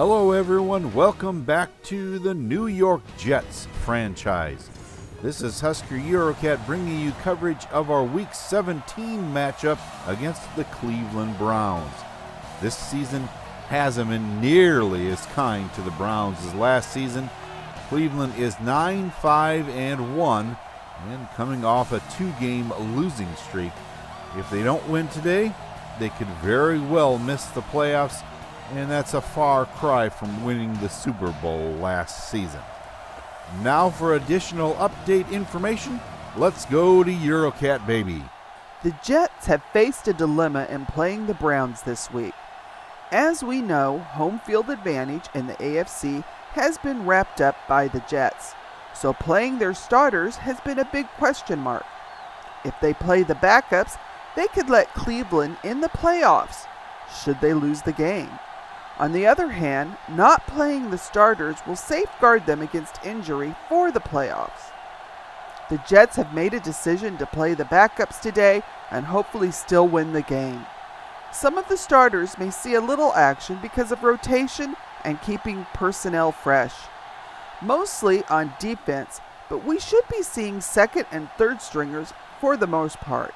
Hello everyone, welcome back to the New York Jets franchise. This is Husker Eurocat bringing you coverage of our Week 17 matchup against the Cleveland Browns. This season hasn't been nearly as kind to the Browns as last season. Cleveland is 9-5-1 and coming off a two-game losing streak. If they don't win today, they could very well miss the playoffs, and that's a far cry from winning the Super Bowl last season. Now for additional update information, let's go to Eurocat, baby. The Jets have faced a dilemma in playing the Browns this week. As we know, home field advantage in the AFC has been wrapped up by the Jets, so playing their starters has been a big question mark. If they play the backups, they could let Cleveland in the playoffs, should they lose the game. On the other hand, not playing the starters will safeguard them against injury for the playoffs. The Jets have made a decision to play the backups today and hopefully still win the game. Some of the starters may see a little action because of rotation and keeping personnel fresh. Mostly on defense, but we should be seeing second and third stringers for the most part.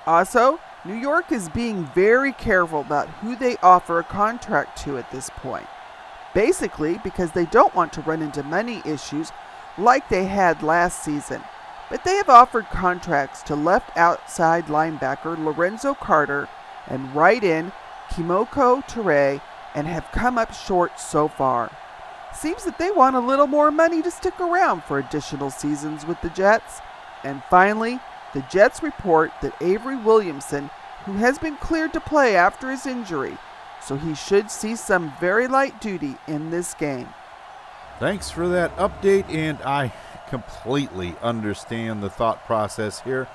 Also, New York is being very careful about who they offer a contract to at this point. Basically because they don't want to run into money issues like they had last season. But they have offered contracts to left outside linebacker Lorenzo Carter and right end Kimoko Toure and have come up short so far. Seems that they want a little more money to stick around for additional seasons with the Jets. And finally, the Jets report that Avery Williamson, who has been cleared to play after his injury, so he should see some very light duty in this game. Thanks for that update, and I completely understand the thought process here,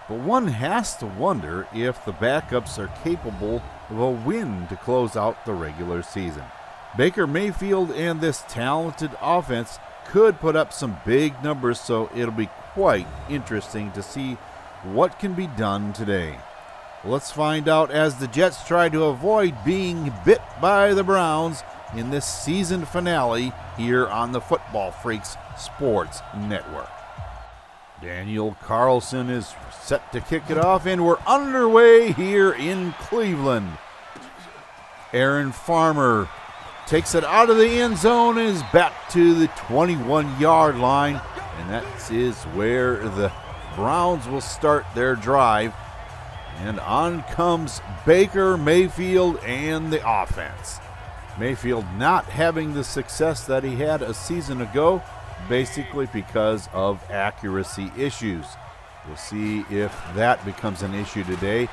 but one has to wonder if the backups are capable of a win to close out the regular season. Baker Mayfield and this talented offense could put up some big numbers, so it'll be quite interesting to see what can be done today. Let's find out as the Jets try to avoid being bit by the Browns in this season finale here on the Football Freaks Sports Network. Daniel Carlson is set to kick it off, and we're underway here in Cleveland. Aaron Farmer takes it out of the end zone and is back to the 21-yard line, and that is where the Browns will start their drive. And on comes Baker Mayfield and the offense. Mayfield not having the success that he had a season ago, basically because of accuracy issues. We'll see if that becomes an issue today.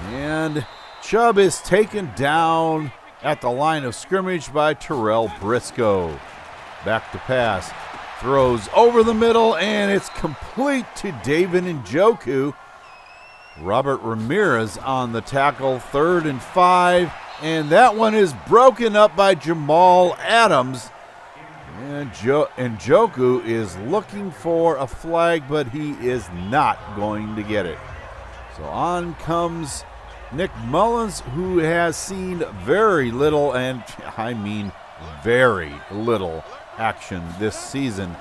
And Chubb is taken down at the line of scrimmage by Terrell Briscoe. Back to pass. Throws over the middle, and it's complete to David Njoku. Robert Ramirez on the tackle, 3rd and 5, and that one is broken up by Jamal Adams. And Njoku is looking for a flag, but he is not going to get it. So on comes Nick Mullins, who has seen very little, and I mean very little, action this season.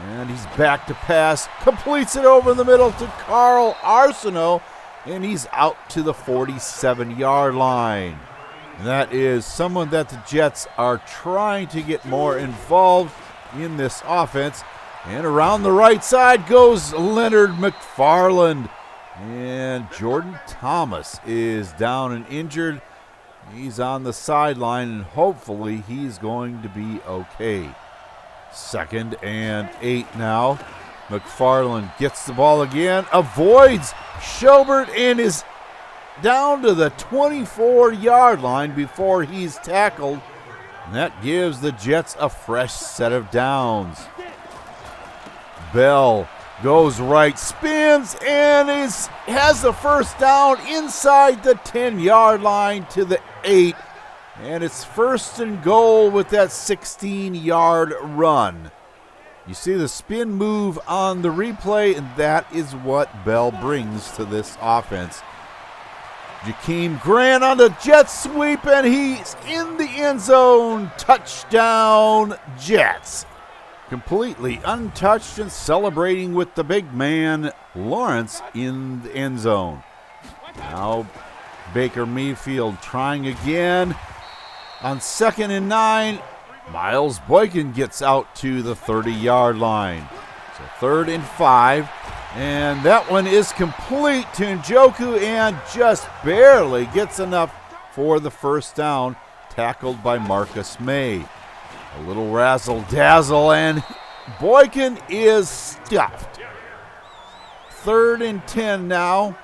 And he's back to pass, completes it over the middle to Carl Arsenault, and he's out to the 47-yard line. And that is someone that the Jets are trying to get more involved in this offense. And around the right side goes Leonard McFarland. And Jordan Thomas is down and injured. He's on the sideline, and hopefully he's going to be okay. 2nd and 8 now. McFarland gets the ball again, avoids Schobert, and is down to the 24-yard line before he's tackled. And that gives the Jets a fresh set of downs. Bell goes right, spins, and has the first down inside the 10-yard line to the 8. And it's 1st and goal with that 16-yard run. You see the spin move on the replay, and that is what Bell brings to this offense. Jakeem Grant on the jet sweep, and he's in the end zone. Touchdown, Jets. Completely untouched and celebrating with the big man, Lawrence, in the end zone. Now Baker Mayfield trying again. On 2nd and 9, Miles Boykin gets out to the 30-yard line. So 3rd and 5. And that one is complete to Njoku and just barely gets enough for the first down, tackled by Marcus May. A little razzle-dazzle, and Boykin is stuffed. 3rd and 10 now.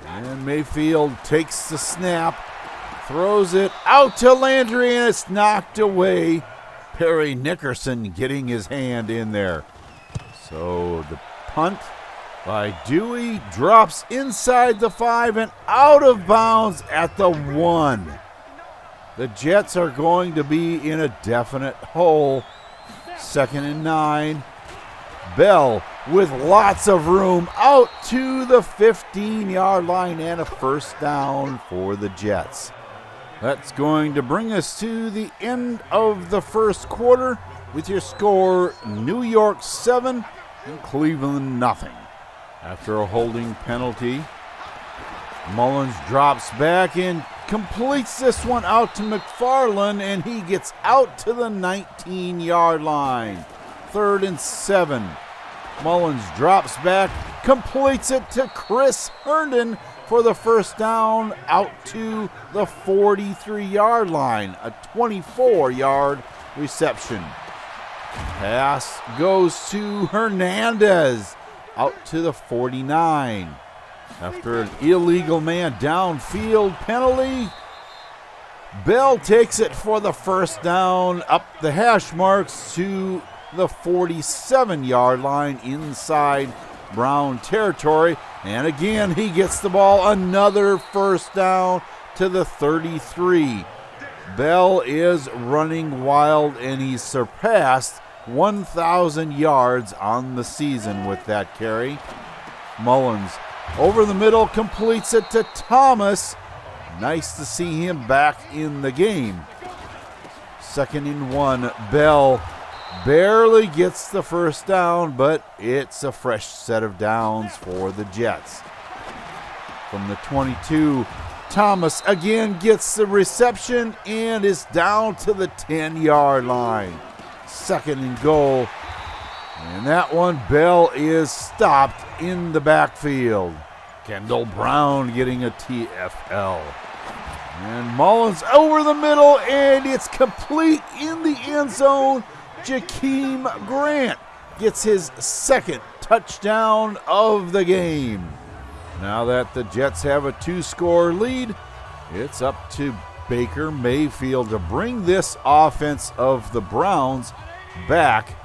And Mayfield takes the snap, throws it out to Landry, and it's knocked away. Perry Nickerson getting his hand in there. So the punt by Dewey drops inside the 5 and out of bounds at the 1. The Jets are going to be in a definite hole. 2nd and 9. Bell with lots of room out to the 15-yard line and a first down for the Jets. That's going to bring us to the end of the first quarter with your score New York 7 and Cleveland nothing. After a holding penalty, Mullins drops back and completes this one out to McFarland, and he gets out to the 19-yard line. 3rd and 7. Mullins drops back, completes it to Chris Herndon for the first down out to the 43-yard line. A 24-yard reception. Pass goes to Hernandez out to the 49. After an illegal man downfield penalty, Bell takes it for the first down up the hash marks to the 47-yard line inside Brown territory. And again, he gets the ball, another first down to the 33. Bell is running wild, and he's surpassed 1,000 yards on the season with that carry. Mullins over the middle, completes it to Thomas. Nice to see him back in the game. 2nd and 1. Bell barely gets the first down, but it's a fresh set of downs for the Jets. From the 22, Thomas again gets the reception and is down to the 10-yard line. 2nd and goal. And that one, Bell is stopped in the backfield. Kendall Brown getting a TFL. And Mullins over the middle, and it's complete in the end zone. Jakeem Grant gets his 2nd touchdown of the game. Now that the Jets have a 2-score lead, it's up to Baker Mayfield to bring this offense of the Browns back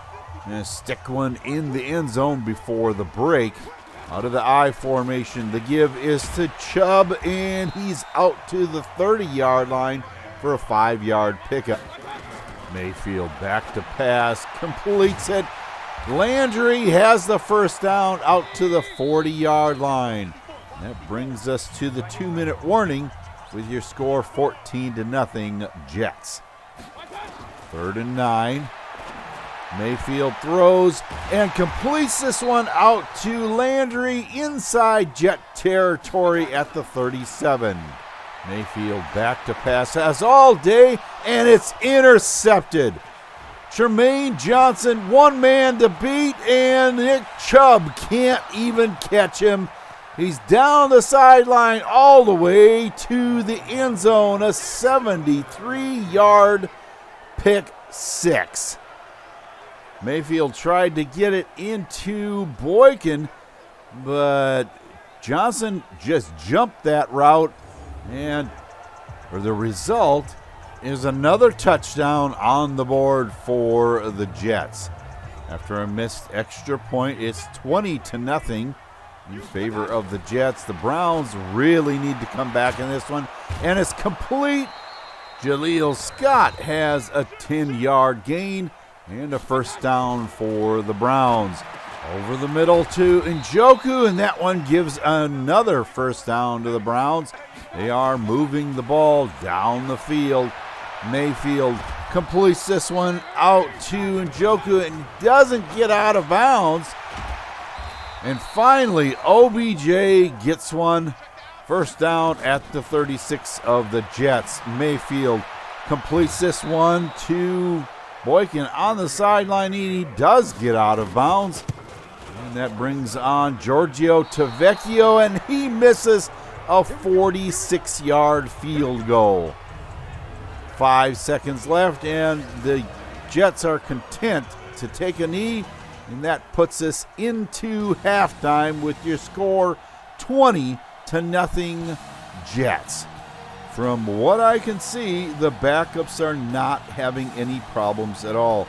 and stick one in the end zone before the break. Out of the I formation, the give is to Chubb, and he's out to the 30-yard line for a 5-yard pickup. Mayfield back to pass, completes it. Landry has the first down out to the 40-yard line. That brings us to the 2-minute warning with your score 14-0 Jets. 3rd and 9. Mayfield throws and completes this one out to Landry inside Jet territory at the 37. Mayfield back to pass, has all day, and it's intercepted. Tremaine Johnson, one man to beat, and Nick Chubb can't even catch him. He's down the sideline all the way to the end zone, a 73-yard pick six. Mayfield tried to get it into Boykin, but Johnson just jumped that route, and the result is another touchdown on the board for the Jets. After a missed extra point, it's 20-0 in favor of the Jets. The Browns really need to come back in this one, and it's complete. Jaleel Scott has a 10-yard gain and a first down for the Browns. Over the middle to Njoku, and that one gives another first down to the Browns. They are moving the ball down the field. Mayfield completes this one out to Njoku and doesn't get out of bounds. And finally, OBJ gets one. First down at the 36 of the Jets. Mayfield completes this one to Boykin on the sideline. He does get out of bounds. And that brings on Giorgio Tavecchio, and he misses a 46-yard field goal. 5 seconds left, and the Jets are content to take a knee, and that puts us into halftime with your score 20-0 Jets. From what I can see, the backups are not having any problems at all.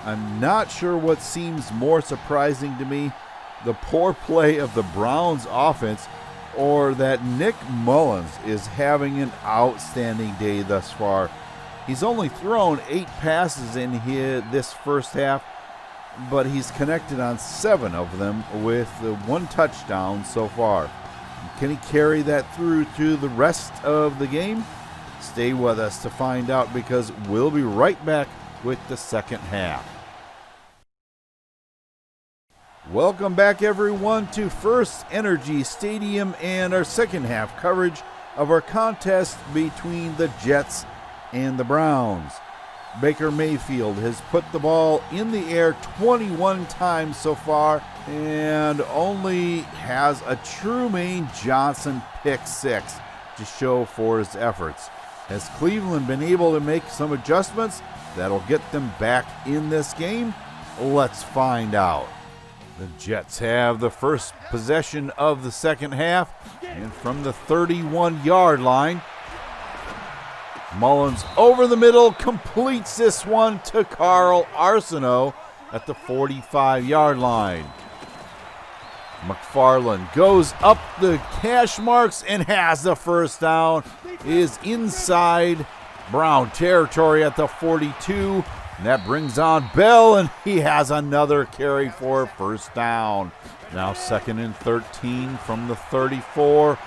I'm not sure what seems more surprising to me, the poor play of the Browns offense or that Nick Mullins is having an outstanding day thus far. He's only thrown 8 passes in this first half, but he's connected on 7 of them with the 1 touchdown so far. Can he carry that through to the rest of the game? Stay with us to find out, because we'll be right back with the second half. Welcome back, everyone, to First Energy Stadium and our second half coverage of our contest between the Jets and the Browns. Baker Mayfield has put the ball in the air 21 times so far and only has a Trumaine Johnson pick 6 to show for his efforts. Has Cleveland been able to make some adjustments that'll get them back in this game? Let's find out. The Jets have the first possession of the second half, and from the 31-yard line, Mullins over the middle completes this one to Carl Arsenault at the 45-yard line. McFarland goes up the hash marks and has the first down. Is inside Brown territory at the 42. And that brings on Bell, and he has another carry for a first down. Now 2nd and 13 from the 34.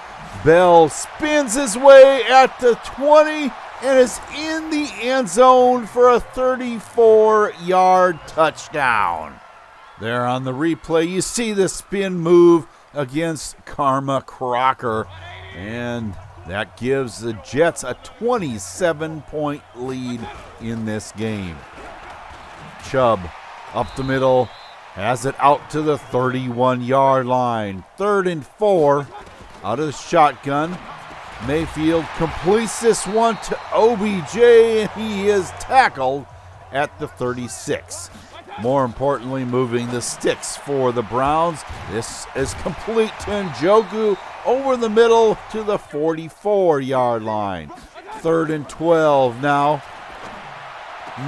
Bell spins his way at the 20 and is in the end zone for a 34-yard touchdown. There on the replay, you see the spin move against Karma Crocker, and that gives the Jets a 27-point lead in this game. Chubb up the middle, has it out to the 31-yard line. 3rd and 4 out of the shotgun. Mayfield completes this one to OBJ, and he is tackled at the 36. More importantly, moving the sticks for the Browns. This is complete to Njoku over the middle to the 44-yard line. 3rd and 12 now.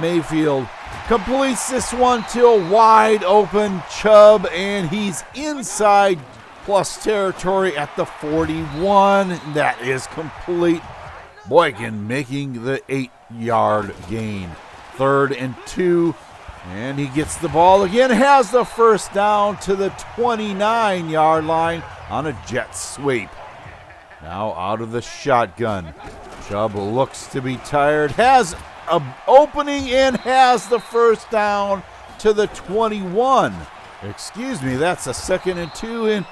Mayfield completes this one to a wide open Chubb, and he's inside plus territory at the 41. That is complete. Boykin making the 8-yard gain. 3rd and 2. And he gets the ball again, has the first down to the 29-yard line on a jet sweep. Now out of the shotgun. Chubb looks to be tired, has an opening and has the first down to the 21. Excuse me, that's a 2nd and 2, and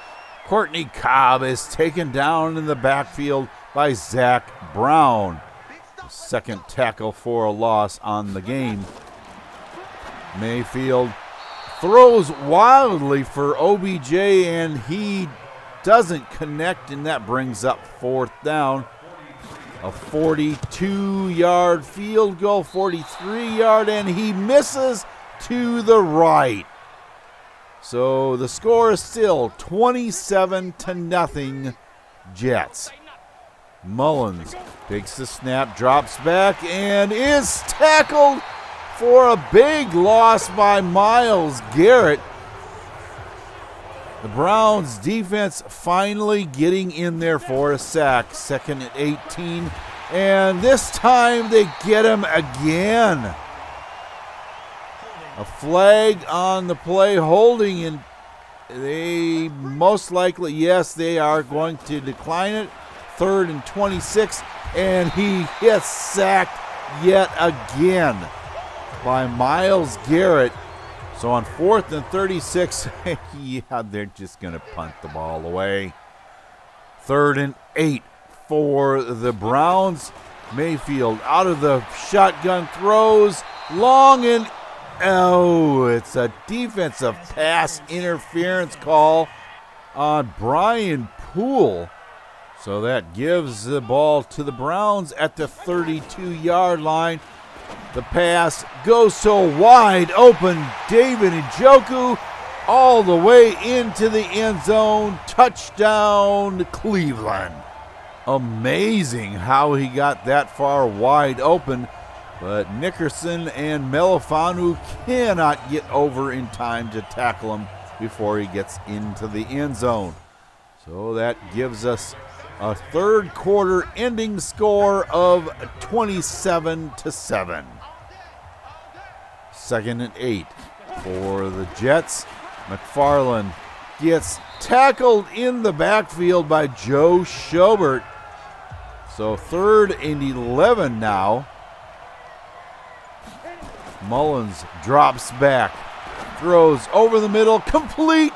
Courtney Cobb is taken down in the backfield by Zach Brown. The 2nd tackle for a loss on the game. Mayfield throws wildly for OBJ, and he doesn't connect, and that brings up 4th down. A 42-yard field goal, 43-yard, and he misses to the right. So the score is still 27-0 Jets. Mullins takes the snap, drops back, and is tackled for a big loss by Myles Garrett. The Browns defense finally getting in there for a sack. 2nd and 18, and this time they get him again. A flag on the play, holding, and they most likely, yes, they are going to decline it. 3rd and 26, and he gets sacked yet again by Myles Garrett. So on 4th and 36, yeah, they're just going to punt the ball away. 3rd and 8 for the Browns. Mayfield out of the shotgun, throws long, and it's a defensive pass interference call on Brian Poole. So that gives the ball to the Browns at the 32-yard line. The pass goes so wide open. David Njoku all the way into the end zone. Touchdown, Cleveland. Amazing how he got that far wide open, but Nickerson and Melifanu cannot get over in time to tackle him before he gets into the end zone. So that gives us a third quarter ending score of 27-7. 2nd and 8 for the Jets. McFarland gets tackled in the backfield by Joe Schobert. So 3rd and 11 now. Mullins drops back, throws over the middle, complete.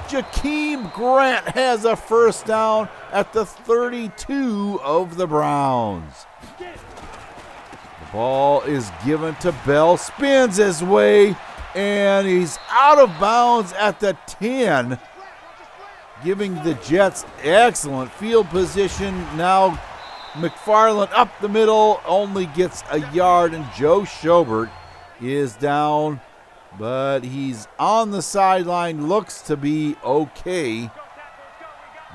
Jakeem Grant has a first down at the 32 of the Browns. The ball is given to Bell, spins his way, and he's out of bounds at the 10, giving the Jets excellent field position. Now McFarland up the middle, only gets a yard, and Joe Schobert is down, but he's on the sideline, looks to be okay,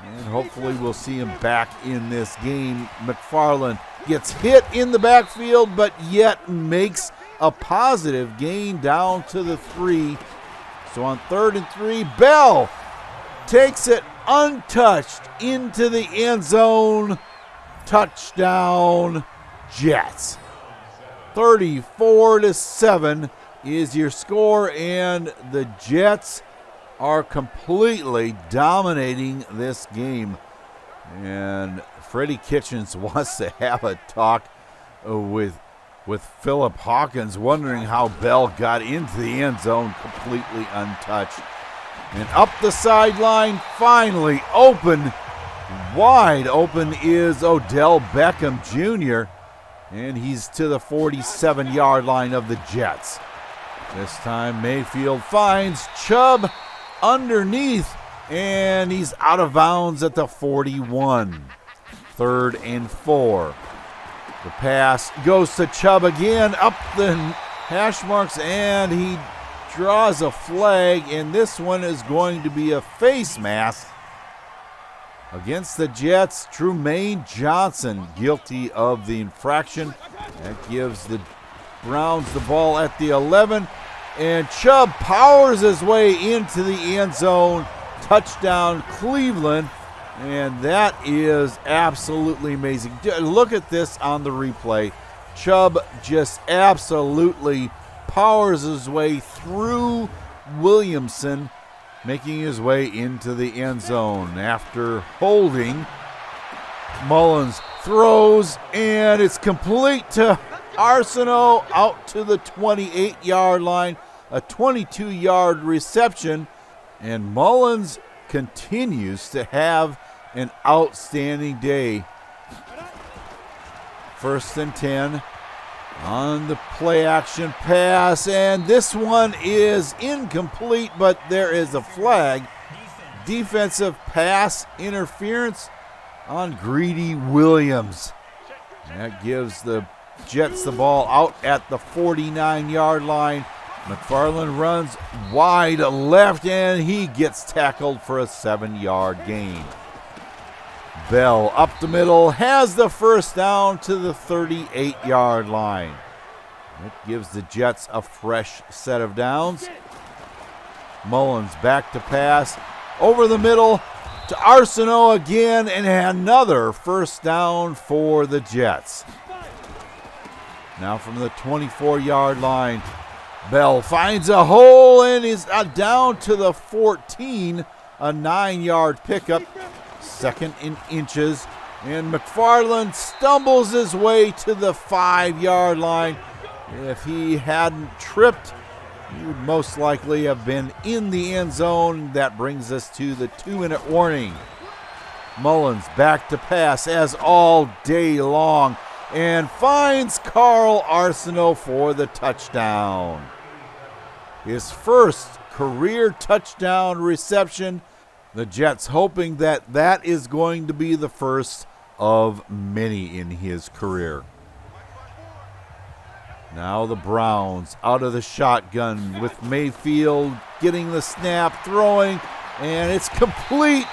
and hopefully we'll see him back in this game. McFarland gets hit in the backfield, but yet makes a positive gain down to the 3. So on 3rd and 3, Bell takes it untouched into the end zone. Touchdown, Jets. 34-7 is your score, and the Jets are completely dominating this game. And Freddie Kitchens wants to have a talk with Philip Hawkins, wondering how Bell got into the end zone completely untouched. And up the sideline, finally open, wide open is Odell Beckham Jr., and he's to the 47-yard line of the Jets. This time Mayfield finds Chubb underneath, and he's out of bounds at the 41. 3rd and 4. The pass goes to Chubb again, up the hash marks, and he draws a flag, and this one is going to be a face mask against the Jets. Trumaine Johnson guilty of the infraction. That gives the Browns the ball at the 11, and Chubb powers his way into the end zone. Touchdown, Cleveland, and that is absolutely amazing. Look at this on the replay. Chubb just absolutely powers his way through Williamson, making his way into the end zone after holding. Mullins throws, and it's complete to Arsenault out to the 28-yard line, a 22-yard reception, and Mullins continues to have an outstanding day. 1st and 10 on the play-action pass, and this one is incomplete, but there is a flag. Defensive pass interference on Greedy Williams. That gives the Jets the ball out at the 49-yard line. McFarland runs wide left, and he gets tackled for a 7-yard gain. Bell up the middle has the first down to the 38-yard line. That gives the Jets a fresh set of downs. Mullins back to pass over the middle to Arsenault again, and another first down for the Jets. Now from the 24-yard line, Bell finds a hole and is down to the 14, a 9-yard pickup, 2nd in inches, and McFarland stumbles his way to the 5-yard line. If he hadn't tripped, he would most likely have been in the end zone. That brings us to the 2-minute warning. Mullins back to pass as all day long and finds Carl Arsenault for the touchdown. His first career touchdown reception. The Jets hoping that that is going to be the first of many in his career. Now the Browns out of the shotgun with Mayfield getting the snap, throwing, and it's complete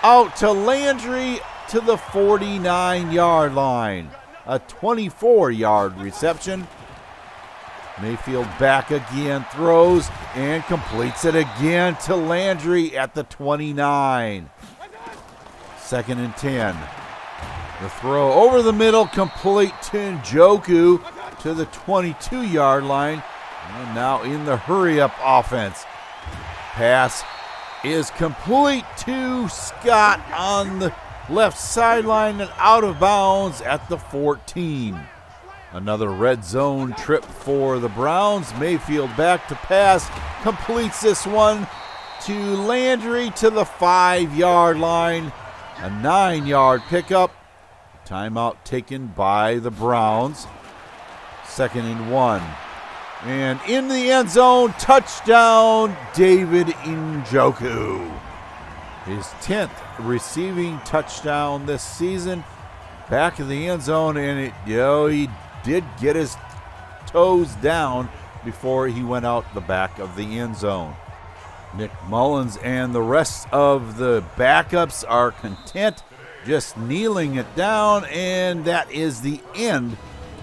out to Landry to the 49-yard line. A 24-yard reception. Mayfield back again, throws and completes it again to Landry at the 29. 2nd and 10. The throw over the middle, complete to Njoku to the 22-yard line. And now in the hurry-up offense. Pass is complete to Scott on the left sideline and out of bounds at the 14. Another red zone trip for the Browns. Mayfield back to pass, completes this one to Landry to the 5-yard line. A 9-yard pickup. Timeout taken by the Browns. 2nd and 1. And in the end zone, touchdown, David Njoku. His 10th receiving touchdown this season. Back in the end zone, and he did get his toes down before he went out the back of the end zone. Nick Mullins and the rest of the backups are content, just kneeling it down, and that is the end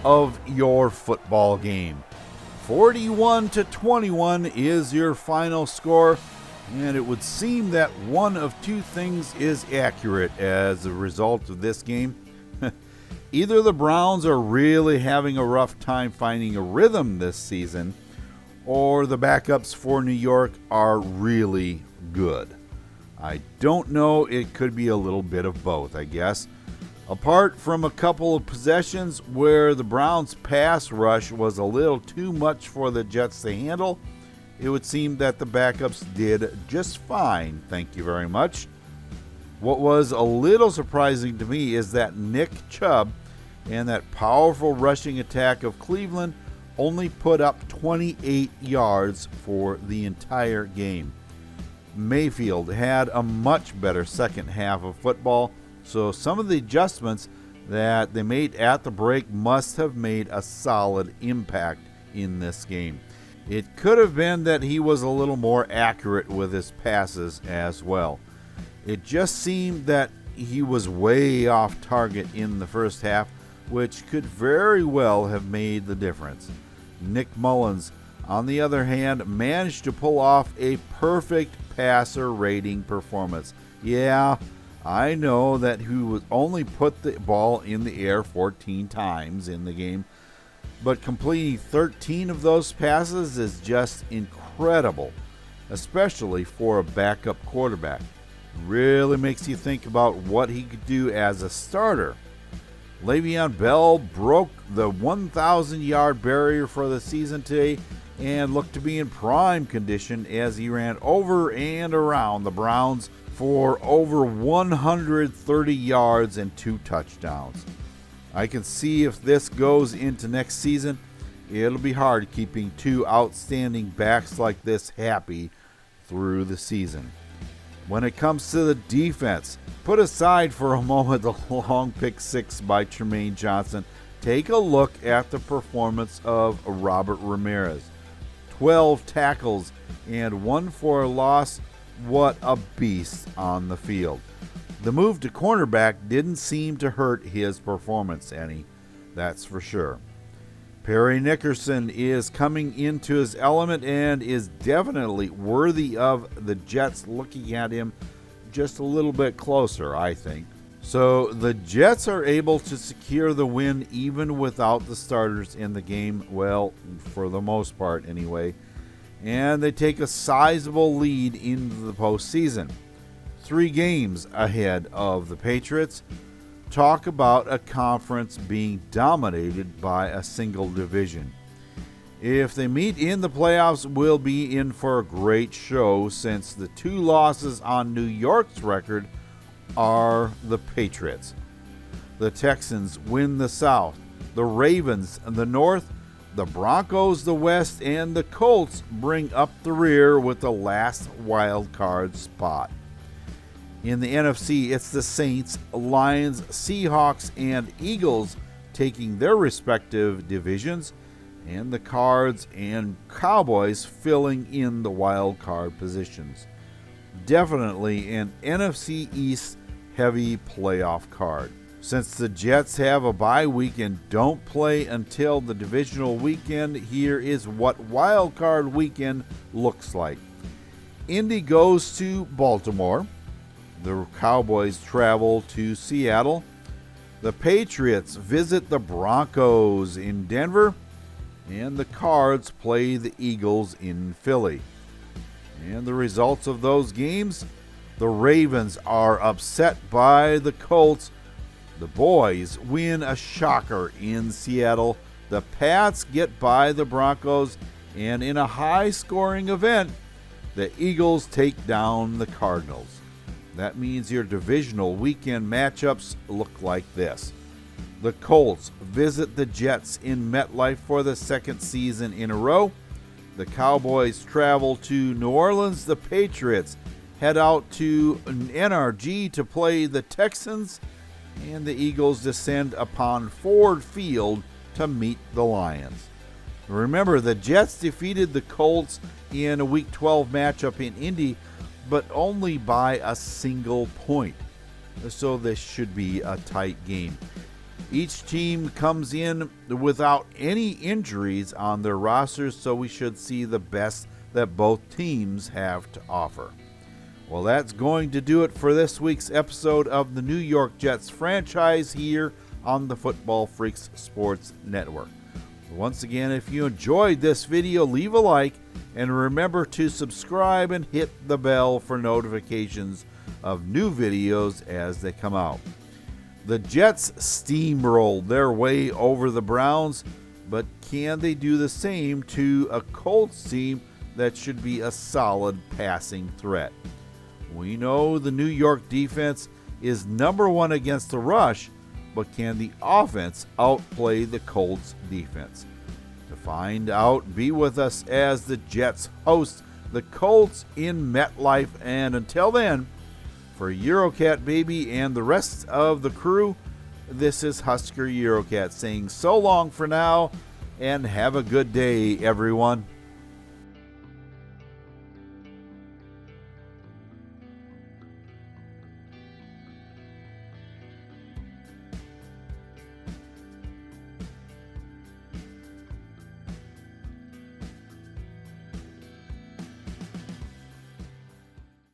of your football game. 41-21 is your final score, and it would seem that one of two things is accurate as a result of this game. Either the Browns are really having a rough time finding a rhythm this season, or the backups for New York are really good. I don't know. It could be a little bit of both, I guess. Apart from a couple of possessions where the Browns' pass rush was a little too much for the Jets to handle, it would seem that the backups did just fine, thank you very much. What was a little surprising to me is that Nick Chubb and that powerful rushing attack of Cleveland only put up 28 yards for the entire game. Mayfield had a much better second half of football, so some of the adjustments that they made at the break must have made a solid impact in this game. It could have been that he was a little more accurate with his passes as well. It just seemed that he was way off target in the first half, which could very well have made the difference. Nick Mullins, on the other hand, managed to pull off a perfect passer rating performance. Yeah, I know that he was only put the ball in the air 14 times in the game, but completing 13 of those passes is just incredible, especially for a backup quarterback. Really makes you think about what he could do as a starter. Le'Veon Bell broke the 1,000-yard barrier for the season today and looked to be in prime condition as he ran over and around the Browns for over 130 yards and 2 touchdowns. I can see if this goes into next season, it'll be hard keeping 2 outstanding backs like this happy through the season. When it comes to the defense, put aside for a moment the long pick 6 by Tremaine Johnson. Take a look at the performance of Robert Ramirez. 12 tackles and 1 for a loss. What a beast on the field. The move to cornerback didn't seem to hurt his performance any, that's for sure. Perry Nickerson is coming into his element and is definitely worthy of the Jets looking at him just a little bit closer, I think. So the Jets are able to secure the win even without the starters in the game, well, for the most part anyway, and they take a sizable lead into the postseason. 3 games ahead of the Patriots. Talk about a conference being dominated by a single division. If they meet in the playoffs, we'll be in for a great show, since the 2 losses on New York's record are the Patriots. The Texans win the South, the Ravens the North, the Broncos the West, and the Colts bring up the rear with the last wild card spot. In the NFC, it's the Saints, Lions, Seahawks, and Eagles taking their respective divisions, and the Cards and Cowboys filling in the wild card positions. Definitely an NFC East heavy playoff card. Since the Jets have a bye week and don't play until the divisional weekend, here is what wild card weekend looks like. Indy goes to Baltimore. The Cowboys travel to Seattle. The Patriots visit the Broncos in Denver. And the Cards play the Eagles in Philly. And the results of those games: the Ravens are upset by the Colts. The Boys win a shocker in Seattle. The Pats get by the Broncos. And in a high-scoring event, the Eagles take down the Cardinals. That means your divisional weekend matchups look like this. The Colts visit the Jets in MetLife for the 2nd season in a row. The Cowboys travel to New Orleans. The Patriots head out to NRG to play the Texans. And the Eagles descend upon Ford Field to meet the Lions. Remember, the Jets defeated the Colts in a Week 12 matchup in Indy, but only by a single point. So this should be a tight game. Each team comes in without any injuries on their rosters, so we should see the best that both teams have to offer. Well, that's going to do it for this week's episode of the New York Jets franchise here on the Football Freaks Sports Network. Once again, if you enjoyed this video, leave a like and remember to subscribe and hit the bell for notifications of new videos as they come out. The Jets steamrolled their way over the Browns, but can they do the same to a Colts team that should be a solid passing threat? We know the New York defense is number 1 against the rush, but can the offense outplay the Colts defense? To find out, be with us as the Jets host the Colts in MetLife, and until then, for Eurocat Baby and the rest of the crew, this is Husker Eurocat saying so long for now, and have a good day, everyone.